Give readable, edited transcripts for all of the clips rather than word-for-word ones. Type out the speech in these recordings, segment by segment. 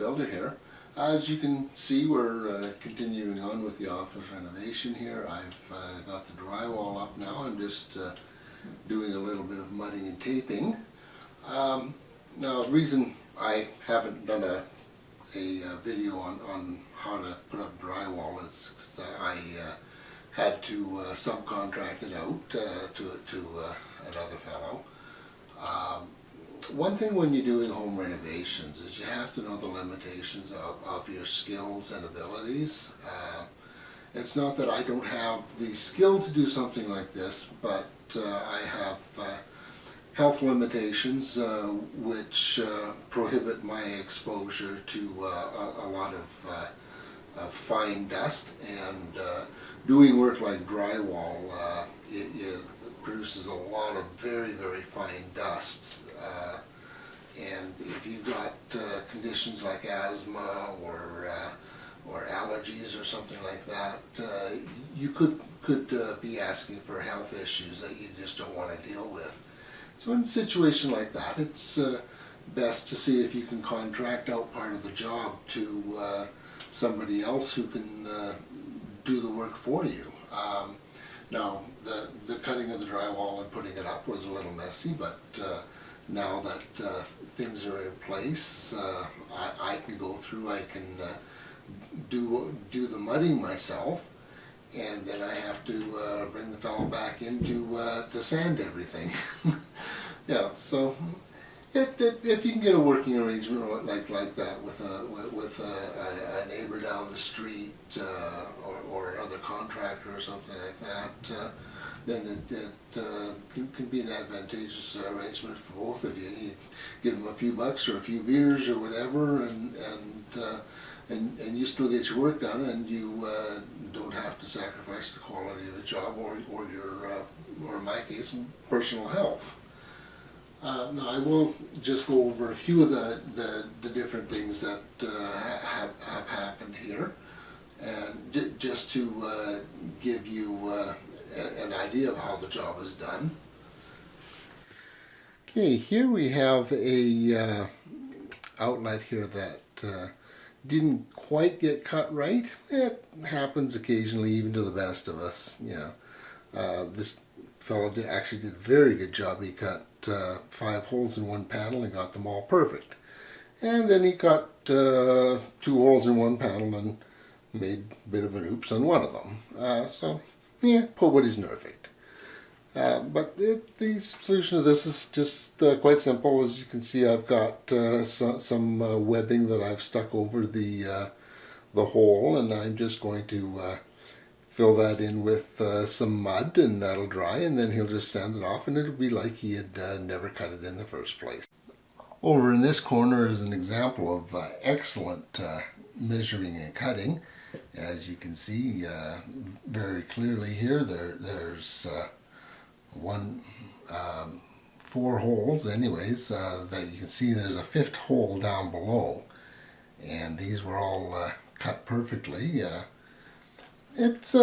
builder here. As you can see, we're continuing on with the office renovation here. I've got the drywall up now. I'm just doing a little bit of mudding and taping. Now, the reason I haven't done a video on how to put up drywall is because I had to subcontract it out to another fellow. One thing when you're doing home renovations is you have to know the limitations of your skills and abilities. It's not that I don't have the skill to do something like this, but I have health limitations which prohibit my exposure to a lot of fine dust, and doing work like drywall, it produces a lot of very, very fine dusts. And if you've got conditions like asthma or allergies or something like that, you could be asking for health issues that you just don't want to deal with. So in a situation like that, it's best to see if you can contract out part of the job to somebody else who can do the work for you. Now, the cutting of the drywall and putting it up was a little messy, but now that things are in place, I can go through, I can do the mudding myself, and then I have to bring the fellow back in to sand everything. Yeah, so if you can get a working arrangement like that with a neighbor down the street or another contractor or something like that, then it can be an advantageous arrangement for both of you. You give them a few bucks or a few beers or whatever, and you still get your work done, and you don't have to sacrifice the quality of the job or your, or in my case, personal health. Now I will just go over a few of the different things that have happened here, and just to give you an idea of how the job is done. Okay, here we have a outlet here that didn't quite get cut right. It happens occasionally, even to the best of us. You know, this fellow actually did a very good job. He cut 5 holes in one panel and got them all perfect. And then he cut 2 holes in one panel and made a bit of an oops on one of them. So, yeah, nobody's perfect. But the solution to this is just quite simple. As you can see, I've got some webbing that I've stuck over the hole, and I'm just going to fill that in with some mud, and that'll dry, and then he'll just sand it off, and it'll be like he had never cut it in the first place. Over in this corner is an example of excellent measuring and cutting. As you can see very clearly here, there's 4 holes anyways, that you can see there's a 5th hole down below, and these were all cut perfectly. It's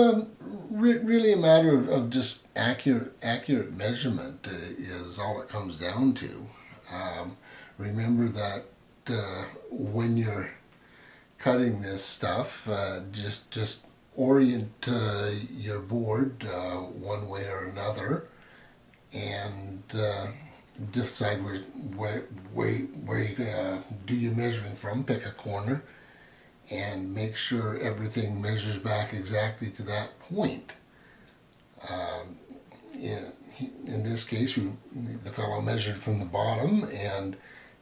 really a matter of just accurate measurement is all it comes down to. Remember that when you're cutting this stuff, just orient your board one way or another, and decide where you're gonna do your measuring from. Pick a corner and make sure everything measures back exactly to that point. In this case, the fellow measured from the bottom, and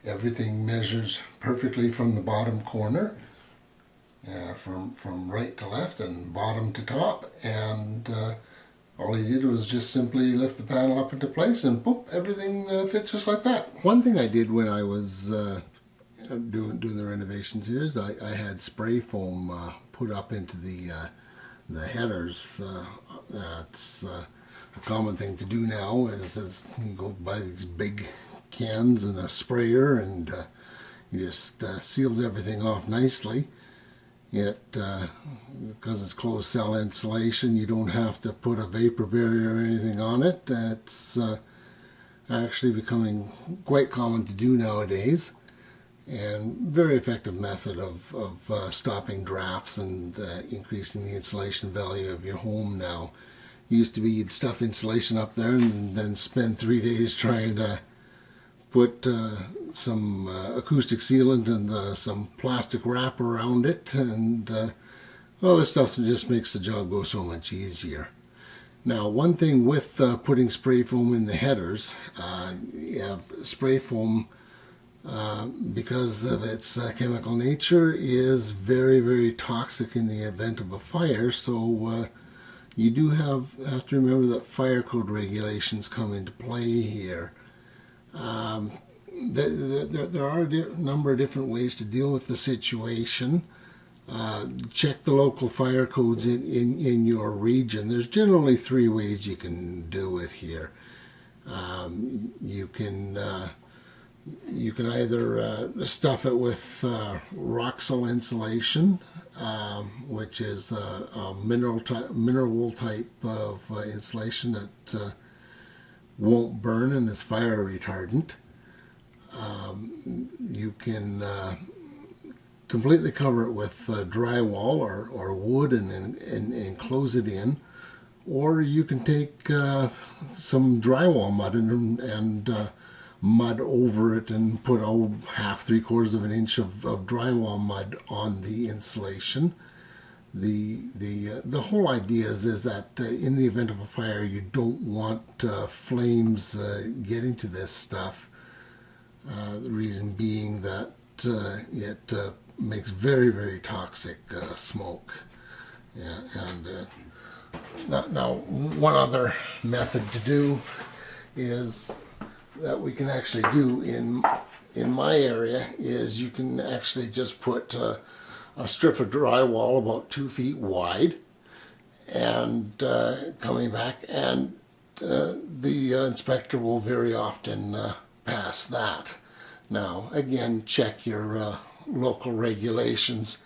everything measures perfectly from the bottom corner, from right to left and bottom to top, and all he did was just simply lift the panel up into place, and boom, everything fits just like that. One thing I did when I was doing the renovations here is I had spray foam put up into the headers. That's a common thing to do now, is you go buy these big cans and a sprayer, and it just seals everything off nicely. Because it's closed cell insulation, you don't have to put a vapor barrier or anything on it. It's actually becoming quite common to do nowadays. and very effective method of stopping drafts and increasing the insulation value of your home now. Used to be you'd stuff insulation up there and then spend 3 days trying to put some acoustic sealant and some plastic wrap around it, and well, this stuff just makes the job go so much easier. Now, one thing with putting spray foam in the headers, you have spray foam, because of its chemical nature, is very, very toxic in the event of a fire. So you do have to remember that fire code regulations come into play here. There are a number of different ways to deal with the situation. Check the local fire codes in your region. There's generally 3 ways you can do it here. You can either stuff it with Roxol insulation, which is a mineral wool type of insulation that won't burn and is fire retardant. You can completely cover it with drywall or wood and enclose it in, or you can take some drywall mud and mud over it and put 1/2–3/4 of an inch of drywall mud on the insulation. The whole idea is that in the event of a fire, you don't want flames getting to this stuff. The reason being that it makes very, very toxic smoke. Yeah, and now one other method to do is that we can actually do in my area is you can actually just put a strip of drywall about 2 feet wide and coming back, and the inspector will very often pass that. Now, again, check your local regulations.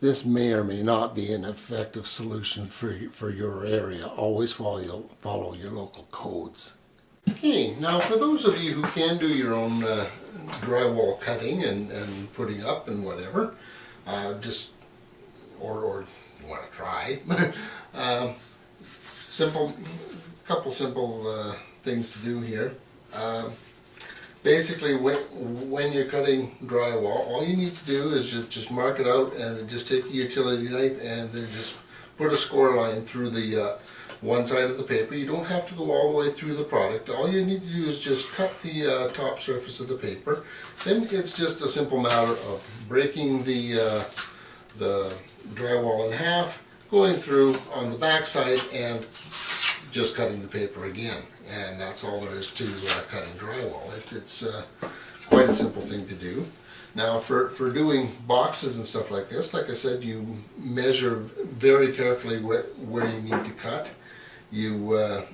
This may or may not be an effective solution for your area. Always follow your local codes. Okay, now for those of you who can do your own drywall cutting and putting up and whatever, or you want to try, couple simple things to do here. Basically, when you're cutting drywall, all you need to do is just mark it out and then just take a utility knife and then just put a score line through the one side of the paper. You don't have to go all the way through the product. All you need to do is just cut the top surface of the paper. Then it's just a simple matter of breaking the drywall in half, going through on the back side and just cutting the paper again. And that's all there is to cutting drywall. It's quite a simple thing to do. Now for doing boxes and stuff like this, like I said, you measure very carefully where you need to cut. You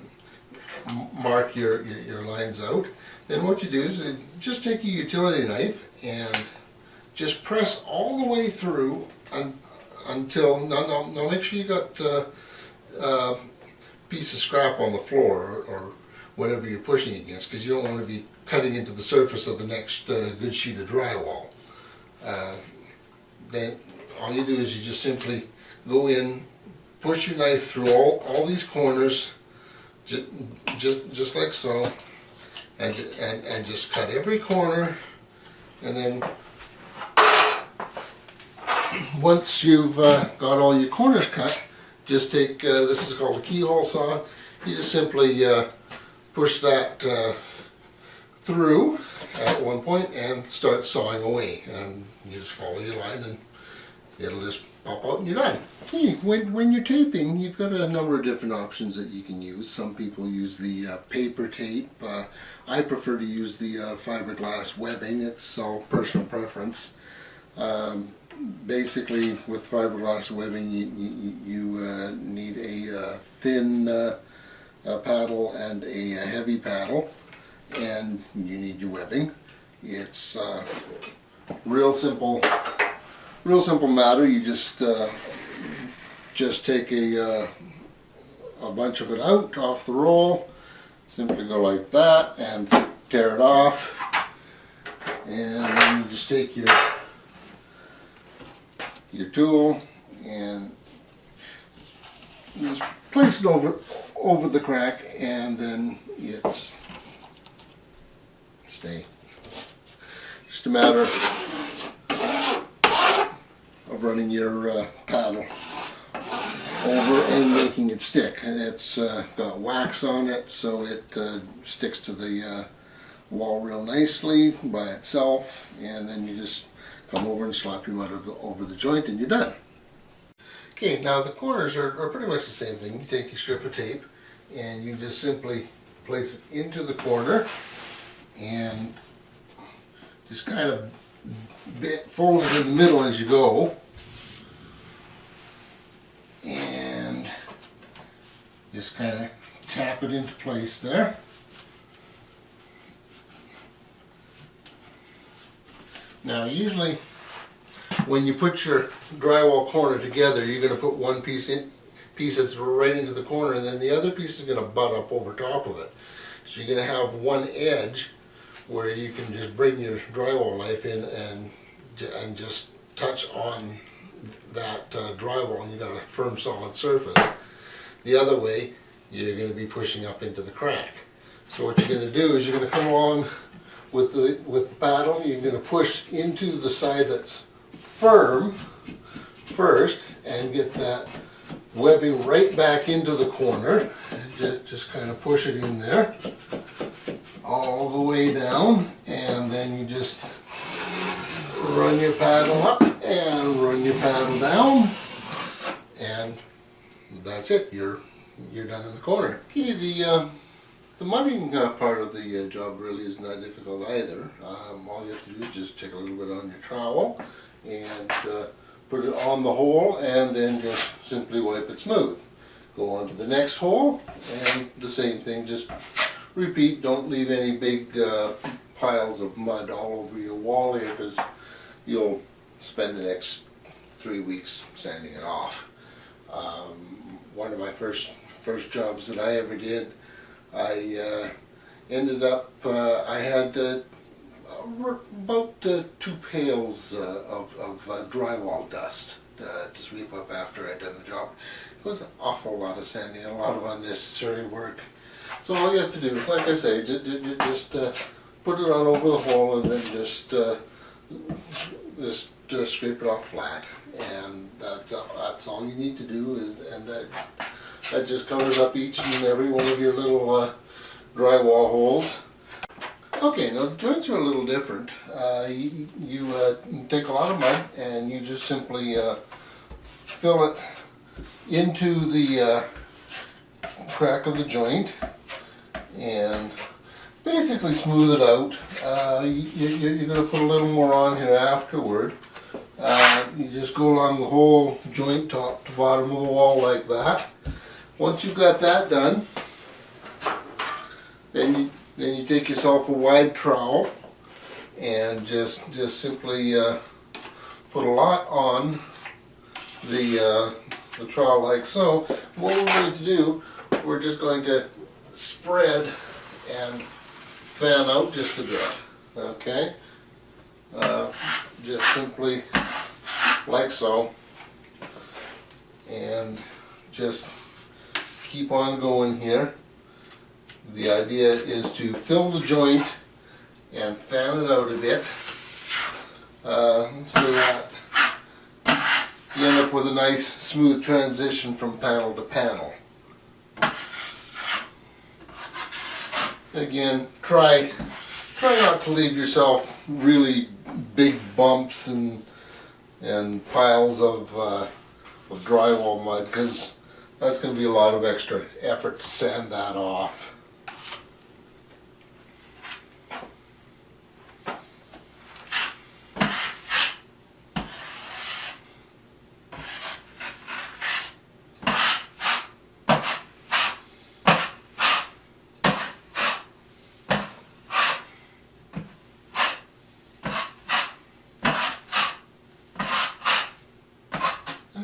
mark your lines out. Then what you do is just take a utility knife and just press all the way through until, now make sure you got a piece of scrap on the floor or whatever you're pushing against, because you don't want to be cutting into the surface of the next good sheet of drywall. Then all you do is you just simply go in, push your knife through all these corners, just like so, and just cut every corner. And then once you've got all your corners cut, just take, this is called a keyhole saw, you just simply push that through at one point and start sawing away, and you just follow your line and it'll just pop out and you're done. Okay, when you're taping, you've got a number of different options that you can use. Some people use the paper tape. I prefer to use the fiberglass webbing. It's all personal preference. Basically, with fiberglass webbing, you need a thin paddle and a heavy paddle, and you need your webbing. It's real simple matter. You just take a bunch of it out off the roll. Simply go like that and tear it off, And then you just take your tool and just place it over the crack, and then it's stay. Just a matter of running your paddle over and making it stick. And it's got wax on it, so it sticks to the wall real nicely by itself, and then you just come over and slap your mud over the joint and you're done. Okay, now the corners are pretty much the same thing. You take your strip of tape and you just simply place it into the corner and just kind of fold it in the middle as you go, and just kind of tap it into place there. Now usually when you put your drywall corner together, you're going to put one piece that's right into the corner, and then the other piece is going to butt up over top of it. So you're going to have one edge where you can just bring your drywall knife in and just touch on that drywall, and you've got a firm solid surface. The other way, you're going to be pushing up into the crack. So what you're going to do is you're going to come along with the paddle. You're going to push into the side that's firm first and get that webbing right back into the corner. Just kind of push it in there all the way down, and then you just run your paddle up and run your paddle down, and that's it. You're done in the corner. Okay, the mudding part of the job really isn't that difficult either. All you have to do is just take a little bit on your trowel and put it on the hole, and then just simply wipe it smooth. Go on to the next hole, and the same thing, just repeat. Don't leave any big piles of mud all over your wall here, because you'll spend the next 3 weeks sanding it off. One of my first jobs that I ever did, I ended up, I had about 2 pails of drywall dust to sweep up after I'd done the job. It was an awful lot of sanding, a lot of unnecessary work. So all you have to do, like I say, just put it on over the hole, and then just scrape it off flat, and that's all you need to do. And that just covers up each and every one of your little drywall holes. Okay, now the joints are a little different. You take a lot of mud and you just simply fill it into the crack of the joint and basically smooth it out. You're going to put a little more on here afterward. You just go along the whole joint, top to bottom of the wall like that. Once you've got that done, then you take yourself a wide trowel and just simply put a lot on the trowel like so. What we're going to do, we're just going to spread and fan out just a bit. Okay, just simply like so, and just keep on going here. The idea is to fill the joint and fan it out a bit, so that you end up with a nice smooth transition from panel to panel. Again, try not to leave yourself really big bumps and piles of drywall mud, because that's going to be a lot of extra effort to sand that off.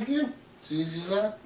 Again, it's easy as that.